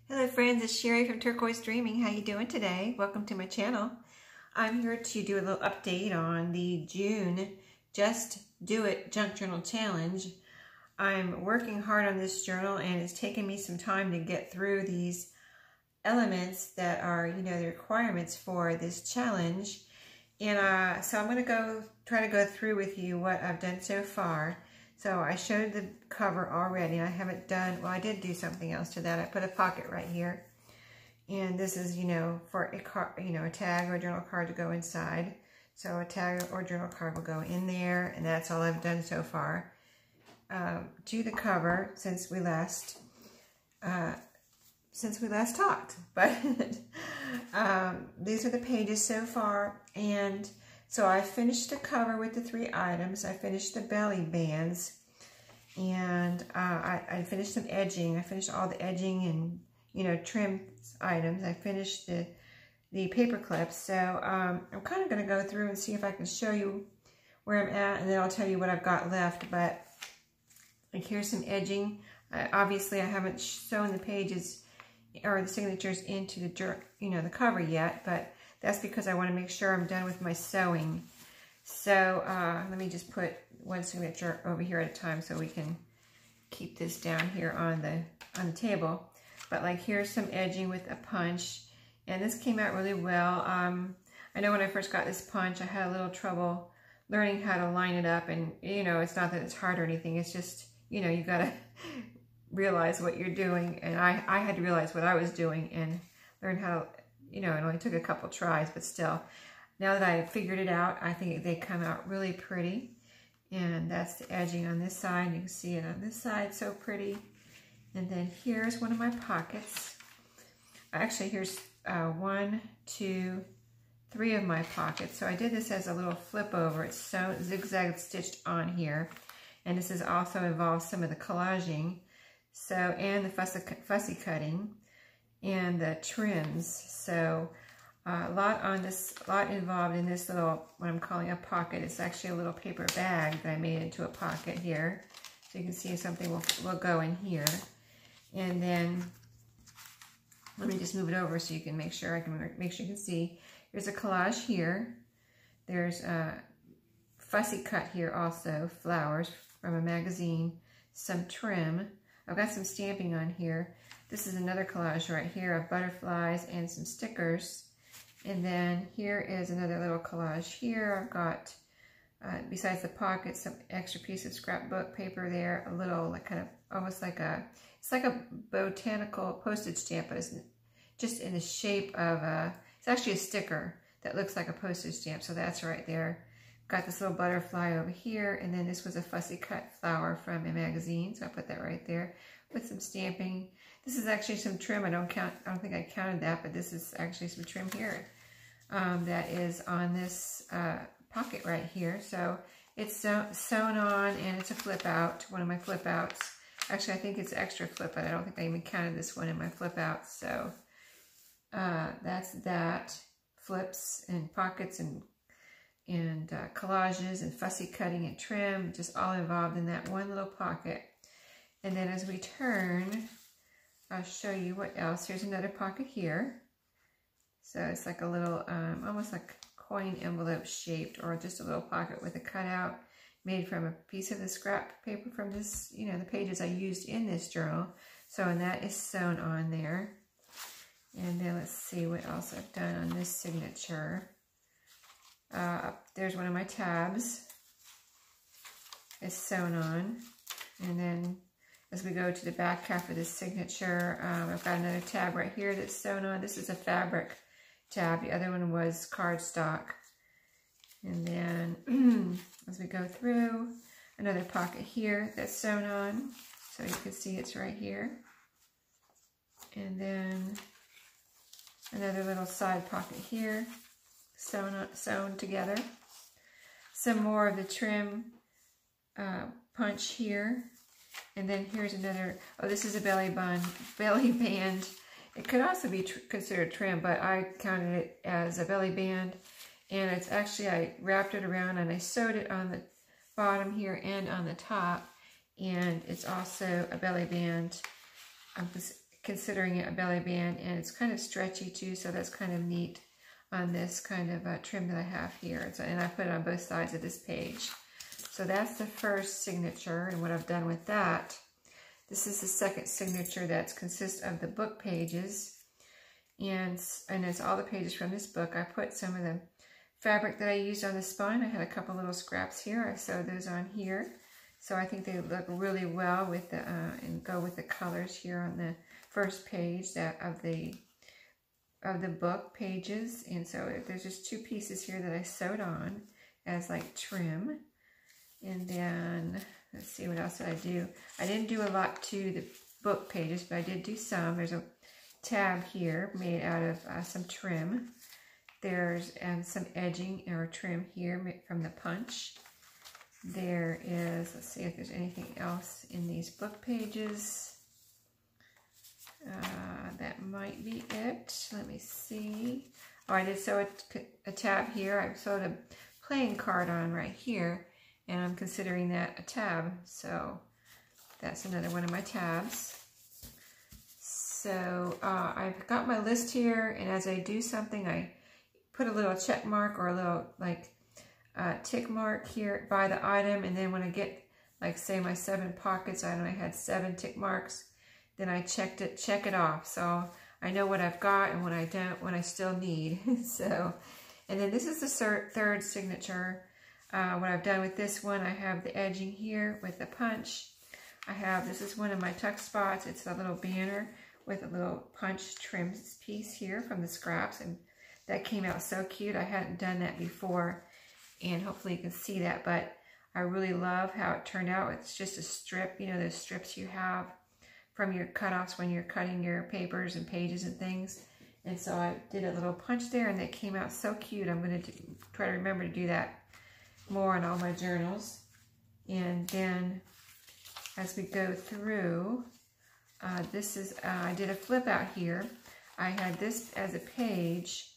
Hello friends, it's Sherry from Turquoise Dreaming. How you doing today? Welcome to my channel. I'm here to do a little update on the June Just Do It Junk Journal Challenge. I'm working hard on this journal and it's taken me some time to get through these elements that are, the requirements for this challenge. And so I'm going to try to go through with you what I've done so far. So I showed the cover already. I haven't done, well, I did do something else to that. I put a pocket right here. And this is, for a tag or a journal card to go inside. So a tag or journal card will go in there, and that's all I've done so far. To the cover since we last talked. But these are the pages so far, and so I finished the cover with the 3 items. I finished the belly bands, and I finished some edging. I finished all the edging and, trim items. I finished the paper clips. So I'm kind of going to go through and see if I can show you where I'm at, and then I'll tell you what I've got left. But like, here's some edging. Obviously, I haven't sewn the pages or the signatures into the cover yet, but that's because I want to make sure I'm done with my sewing. So let me just put one signature over here at a time so we can keep this down here on the table. But like, here's some edging with a punch, and this came out really well. I know when I first got this punch, I had a little trouble learning how to line it up, and it's not that it's hard or anything. It's just you gotta realize what you're doing, and I had to realize what I was doing and learn how to. It only took a couple tries, but still, now that I figured it out, I think they come out really pretty. And that's the edging on this side. You can see it on this side, so pretty. And then here's one of my pockets. Actually, here's 1, 2, 3 of my pockets. So I did this as a little flip over. It's so zigzag stitched on here. And this has also involved some of the collaging. So, and the fussy cutting. And the trims. So a lot involved in this little, what I'm calling a pocket. It's actually a little paper bag that I made into a pocket here. So you can see something will go in here. And then let me just move it over so you can make sure you can see. There's a collage here. There's a fussy cut here also, flowers from a magazine, some trim. I've got some stamping on here. This is another collage right here of butterflies and some stickers. And then here is another little collage here. I've got, besides the pocket, some extra piece of scrapbook paper there. A little, like, kind of almost like it's like a botanical postage stamp, but it's just in the shape of it's actually a sticker that looks like a postage stamp. So that's right there. Got this little butterfly over here. And then this was a fussy cut flower from a magazine. So I put that right there with some stamping. This is actually some trim. I don't think I counted that, but this is actually some trim here that is on this pocket right here. So it's sewn on, and it's a flip out, one of my flip outs. Actually, I think it's extra flip out. I don't think I even counted this one in my flip out. So that's that. Flips and pockets and collages and fussy cutting and trim, just all involved in that one little pocket. And then as we turn, I'll show you what else. Here's another pocket here. So it's like a little, almost like coin envelope shaped, or just a little pocket with a cutout made from a piece of the scrap paper from this, the pages I used in this journal. So, and that is sewn on there. And then let's see what else I've done on this signature. There's one of my tabs. It's sewn on. And then as we go to the back half of this signature, I've got another tab right here that's sewn on. This is a fabric tab. The other one was cardstock. And then as we go through, another pocket here that's sewn on. So you can see it's right here. And then another little side pocket here, sewn together. Some more of the trim punch here. And then here's another, this is a belly band. It could also be considered trim, but I counted it as a belly band. And it's actually, I wrapped it around and I sewed it on the bottom here and on the top. And it's also a belly band considering it a belly band, and it's kind of stretchy too, so that's kind of neat on this kind of trim that I have here. So, and I put it on both sides of this page. So that's the first signature, and what I've done with that. This is the second signature that consists of the book pages, and it's all the pages from this book. I put some of the fabric that I used on the spine. I had a couple little scraps here. I sewed those on here. So I think they look really well with the and go with the colors here on the first page of the book pages. And so there's just two pieces here that I sewed on as like trim. And then let's see, what else did I do? I didn't do a lot to the book pages, but I did do some. There's a tab here made out of some trim. There's some edging or trim here from the punch. There is, let's see if there's anything else in these book pages. That might be it. Let me see. Oh, I did sew a tab here. I sewed a playing card on right here, and I'm considering that a tab. So that's another one of my tabs. So I've got my list here, and as I do something, I put a little check mark or a little like tick mark here by the item, and then when I get, like, say my 7 pockets item, I had 7 tick marks, then I check it off, so I know what I've got and what I don't, what I still need. So, and then this is the third signature. What I've done with this one, I have the edging here with the punch. This is one of my tuck spots. It's a little banner with a little punch trim piece here from the scraps, and that came out so cute. I hadn't done that before, and hopefully you can see that, but I really love how it turned out. It's just a strip, you know, those strips you have from your cutoffs when you're cutting your papers and pages and things. And so I did a little punch there, and that came out so cute. I'm going to try to remember to do that more in all my journals. And then as we go through, this is, I did a flip out here. I had this as a page,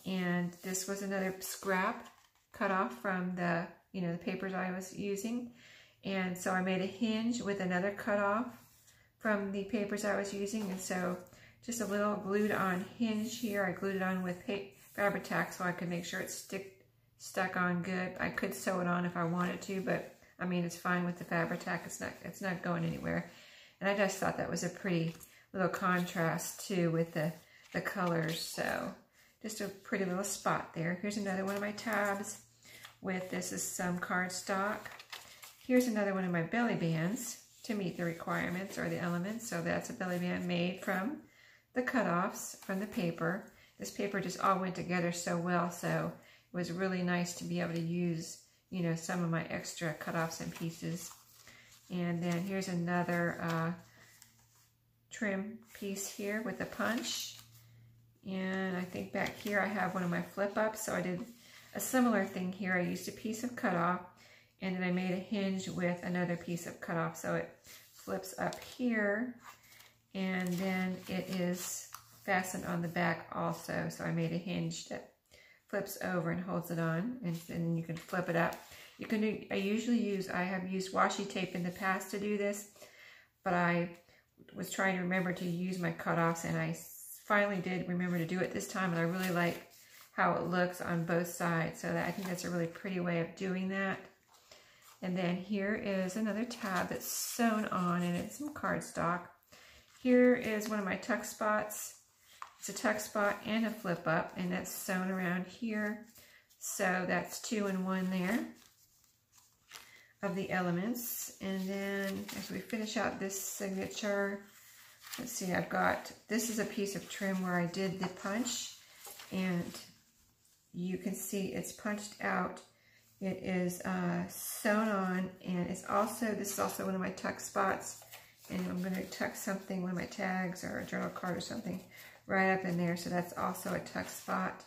and this was another scrap cut off from the, you know, the papers I was using. And so I made a hinge with another cut off from the papers I was using. And so just a little glued on hinge here. I glued it on with Fabri-Tac so I could make sure it's stuck on good. I could sew it on if I wanted to, but I mean, it's fine with the Fabri-Tac. It's not going anywhere. And I just thought that was a pretty little contrast too with the colors. So just a pretty little spot there. Here's another one of my tabs with, this is some cardstock. Here's another one of my belly bands to meet the requirements or the elements. So that's a belly band made from the cutoffs from the paper. This paper just all went together so well, so it was really nice to be able to use, you know, some of my extra cutoffs and pieces. And then here's another trim piece here with a punch. And I think back here I have one of my flip ups, so I did a similar thing here. I used a piece of cutoff, and then I made a hinge with another piece of cutoff, so it flips up here, and then it is fastened on the back also. So I made a hinge that flips over and holds it on, and then you can flip it up. You can do, I have used washi tape in the past to do this, but I was trying to remember to use my cutoffs, and I finally did remember to do it this time, and I really like how it looks on both sides. So I think that's a really pretty way of doing that. And then here is another tab that's sewn on, and it's some cardstock. Here is one of my tuck spots. It's a tuck spot and a flip up, and that's sewn around here. So that's 2 in 1 there of the elements. And then as we finish out this signature, let's see, I've got, this is a piece of trim where I did the punch, and you can see it's punched out. It is sewn on, and it's also, this is also one of my tuck spots, and I'm going to tuck something, one of my tags or a journal card or something right up in there, so that's also a tuck spot.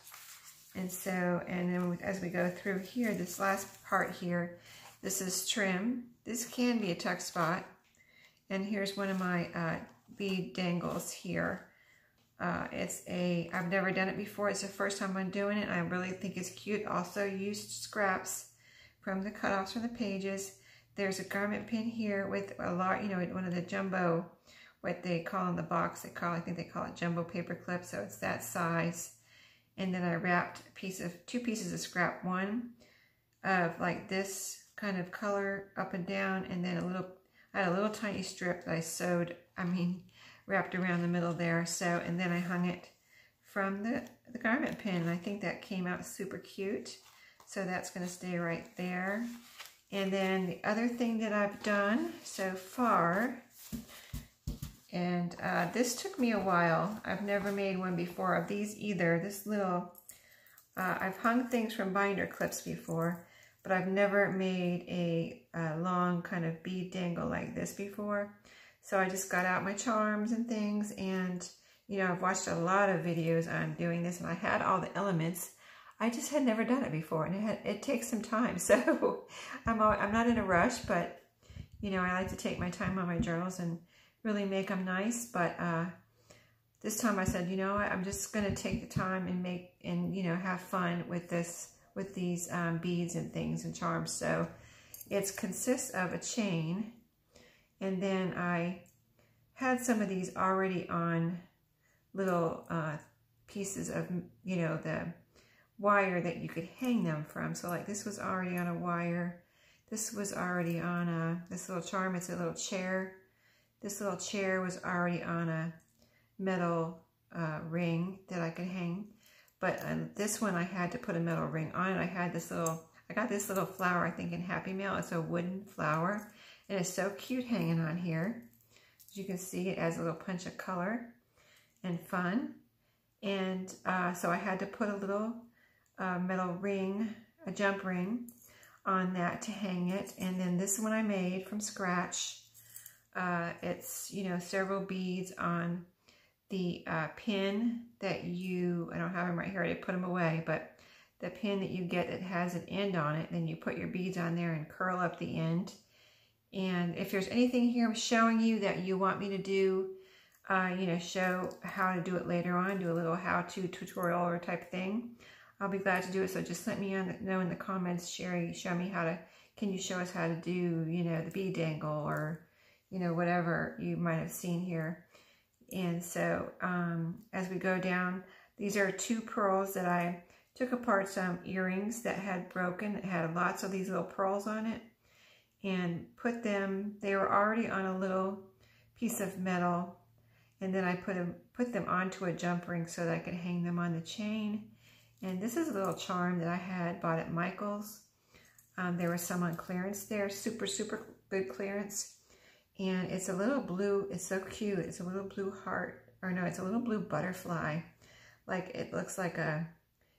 And so, and then as we go through here, this last part here, this is trim. This can be a tuck spot, and here's one of my bead dangles here. I've never done it before. It's the first time I'm doing it. I really think it's cute. Also used scraps from the cutoffs from the pages. There's a garment pin here with a lot, you know, one of the jumbo what they call in the box, I think they call it jumbo paper clip, so it's that size. And then I wrapped two pieces of scrap, one of like this kind of color up and down, and then I had a little tiny strip that I wrapped around the middle there. So, and then I hung it from the garment pin, and I think that came out super cute. So that's going to stay right there. And then the other thing that I've done so far, and this took me a while. I've never made one before of these either. This little, I've hung things from binder clips before, but I've never made a long kind of bead dangle like this before. So I just got out my charms and things, and you know, I've watched a lot of videos on doing this, and I had all the elements. I just had never done it before, and it takes some time. So I'm not in a rush, but you know, I like to take my time on my journals and really make them nice. But this time I said, you know what, I'm just going to take the time and you know, have fun with these beads and things and charms. So it consists of a chain, and then I had some of these already on little pieces of, you know, the wire that you could hang them from. So like this was already on a wire. This was already on this little charm. It's a little chair. This little chair was already on a metal ring that I could hang. But this one I had to put a metal ring on it. I got this little flower, I think in Happy Mail. It's a wooden flower, and it's so cute hanging on here. As you can see, it adds a little punch of color and fun. And so I had to put a little metal ring, a jump ring on that to hang it. And then this one I made from scratch. It's, you know, several beads on the pin that I don't have them right here, I put them away, but the pin that you get that has an end on it, then you put your beads on there and curl up the end. And if there's anything here I'm showing you that you want me to do, you know, show how to do it later on, do a little how-to tutorial or type thing, I'll be glad to do it. So just let me know in the comments, Sheree, show me can you show us how to do, you know, the bead dangle, or, you know, whatever you might have seen here. And so as we go down, these are 2 pearls that I took apart, some earrings that had broken, that had lots of these little pearls on it, and put them, they were already on a little piece of metal, and then I put them onto a jump ring so that I could hang them on the chain. And this is a little charm that I had bought at Michael's. There was some on clearance there, super, super good clearance. And it's a little blue, it's so cute. It's a little blue heart, or no, it's a little blue butterfly. Like, it looks like a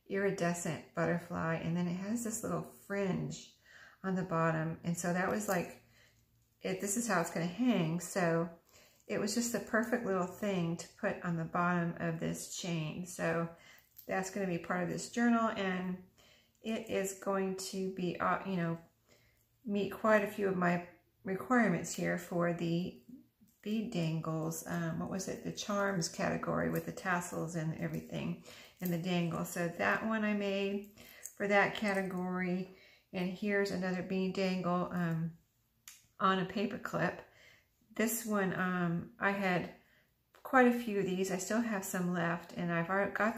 iridescent butterfly. And then it has this little fringe on the bottom. And so that was like, this is how it's gonna hang. So it was just the perfect little thing to put on the bottom of this chain. So that's going to be part of this journal, and it is going to be, you know, meet quite a few of my requirements here for the bead dangles. What was it? The charms category with the tassels and everything, and the dangle. So that one I made for that category. And here's another bead dangle on a paper clip. This one, I had quite a few of these. I still have some left, and I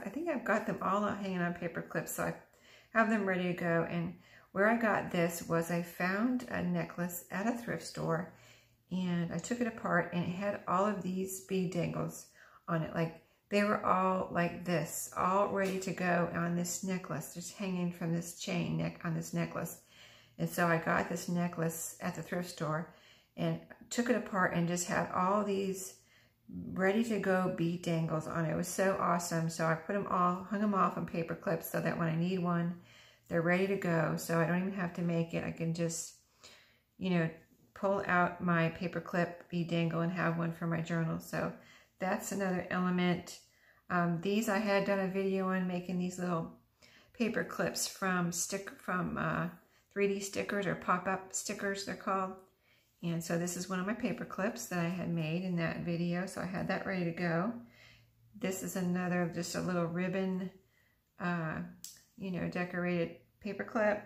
think I've got them all hanging on paper clips, so I have them ready to go. And where I got this was, I found a necklace at a thrift store, and I took it apart, and it had all of these bead dangles on it. Like, they were all like this, all ready to go on this necklace, just hanging from this chain on this necklace. And so I got this necklace at the thrift store and took it apart and just had all these ready to go bead dangles on it. It was so awesome. So I put them all, hung them off on paper clips so that when I need one, they're ready to go. So I don't even have to make it. I can just, you know, pull out my paper clip bead dangle and have one for my journal. So that's another element. These I had done a video on making these little paper clips from 3D stickers, or pop-up stickers they're called. And so this is one of my paper clips that I had made in that video. So I had that ready to go. This is another, just a little ribbon, you know, decorated paper clip.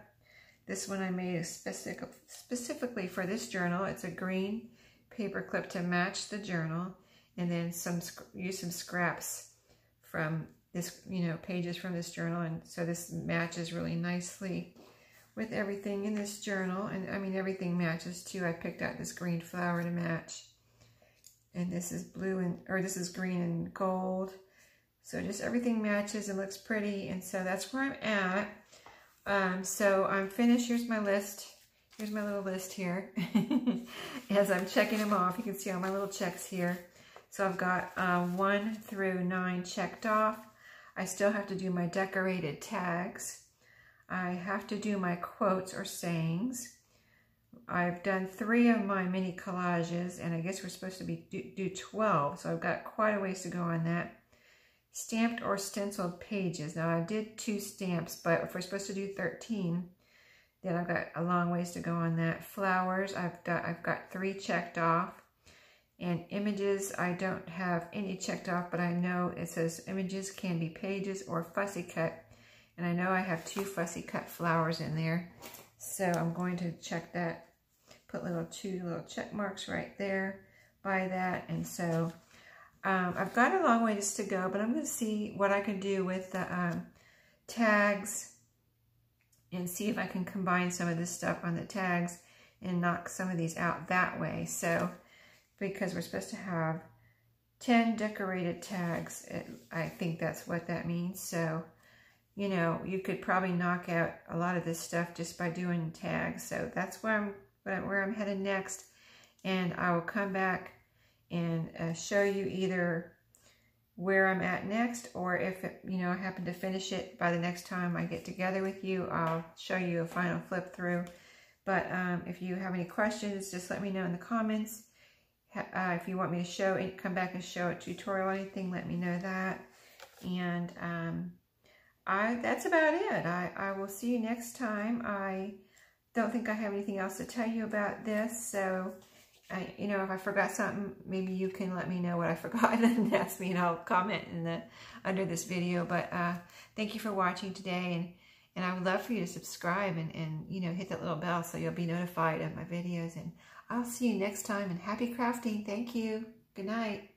This one I made specifically for this journal. It's a green paper clip to match the journal. and then use some scraps from this, pages from this journal. And so this matches really nicely with everything in this journal. And I mean, everything matches too. I picked out this green flower to match. And this is this is green and gold. So just everything matches and looks pretty. And so that's where I'm at. So I'm finished. Here's my list. Here's my little list here. As I'm checking them off, you can see all my little checks here. So I've got 1 through 9 checked off. I still have to do my decorated tags. I have to do my quotes or sayings. I've done 3 of my mini collages, and I guess we're supposed to do 12, so I've got quite a ways to go on that. Stamped or stenciled pages. Now I did 2 stamps, but if we're supposed to do 13, then I've got a long ways to go on that. Flowers, I've got 3 checked off. And images, I don't have any checked off, but I know it says images can be pages or fussy cut. And I know I have 2 fussy cut flowers in there. So I'm going to check that. Put 2 little check marks right there by that. And so I've got a long ways to go, but I'm going to see what I can do with the tags and see if I can combine some of this stuff on the tags and knock some of these out that way. So, because we're supposed to have 10 decorated tags, I think that's what that means. So, you could probably knock out a lot of this stuff just by doing tags. So that's where I'm headed next. And I will come back and show you either where I'm at next, or if I happen to finish it by the next time I get together with you, I'll show you a final flip through. But if you have any questions, just let me know in the comments. If you want me to come back and show a tutorial or anything, let me know that. And that's about it. I will see you next time. I don't think I have anything else to tell you about this. So, if I forgot something, maybe you can let me know what I forgot and ask me, and I'll comment under this video. But thank you for watching today, and I would love for you to subscribe and hit that little bell so you'll be notified of my videos. And I'll see you next time, and happy crafting. Thank you. Good night.